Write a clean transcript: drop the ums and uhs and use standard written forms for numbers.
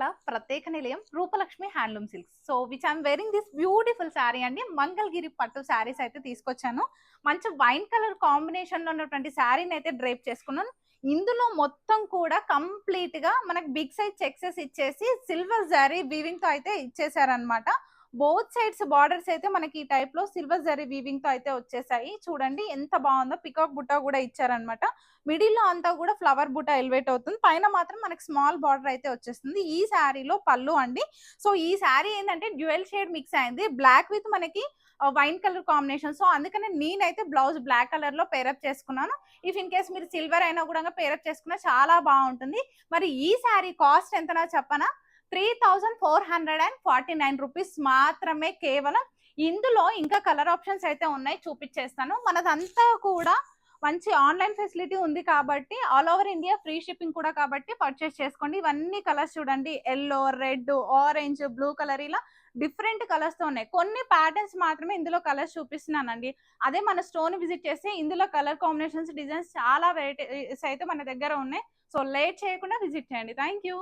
చీరాల ప్రత్యేక నిలయం Rupalakshmi handloom silks. So which I'm వెరింగ్ this beautiful sari అండి. మంగళగిరి పట్టు శారీస్ అయితే తీసుకొచ్చాను. మంచి వైన్ కలర్ కాంబినేషన్ లో ఉన్నటువంటి శారీని అయితే డ్రేప్ చేసుకున్నాను. ఇందులో మొత్తం కూడా కంప్లీట్ గా మనకి బిగ్ సైజ్ చెక్సెస్ ఇచ్చేసి సిల్వర్ జరీ వీవింగ్ తో అయితే ఇచ్చేసారనమాట. బోత్ సైడ్స్ బార్డర్స్ అయితే మనకి ఈ టైప్ లో సిల్వర్ జరీ వీవింగ్ తో అయితే వచ్చేసాయి. చూడండి ఎంత బాగుందో. పికాక్ బుట్ట కూడా ఇచ్చారనమాట. మిడిల్ లో అంతా కూడా ఫ్లవర్ బుట్ట ఎలివేట్ అవుతుంది. పైన మాత్రం మనకి స్మాల్ బార్డర్ అయితే వచ్చేస్తుంది. ఈ శారీలో పళ్ళు అండి. సో ఈ శారీ ఏంటంటే డ్యూయల్ షేడ్ మిక్స్ అయింది. బ్లాక్ విత్ మనకి వైన్ కలర్ కాంబినేషన్. సో అందుకనే నేనైతే బ్లౌజ్ బ్లాక్ కలర్ లో పేరప్ చేసుకున్నాను. ఇఫ్ ఇన్ కేస్ మీరు సిల్వర్ అయినా కూడా పేరప్ చేసుకున్నా చాలా బాగుంటుంది. మరి ఈ శారీ కాస్ట్ ఎంతనా చెప్పనా? 3449 రూపీస్ మాత్రమే కేవలం. ఇందులో ఇంకా కలర్ ఆప్షన్స్ అయితే ఉన్నాయి, చూపించేస్తాను. మనదంతా కూడా మంచి ఆన్లైన్ ఫెసిలిటీ ఉంది కాబట్టి all over India free shipping కూడా కాబట్టి పర్చేస్ చేసుకోండి. ఇవన్నీ కలర్స్ చూడండి, yellow, red, orange, blue colour, ఇలా డిఫరెంట్ కలర్స్ తో ఉన్నాయి. కొన్ని ప్యాటర్న్స్ మాత్రమే ఇందులో కలర్స్ చూపిస్తున్నానండి. అదే మన స్టోర్ విజిట్ చేస్తే ఇందులో కలర్ కాంబినేషన్స్, డిజైన్స్ చాలా వెరైటీస్ అయితే మన దగ్గర ఉన్నాయి. సో లేట్ చేయకుండా విజిట్ చేయండి. Thank you.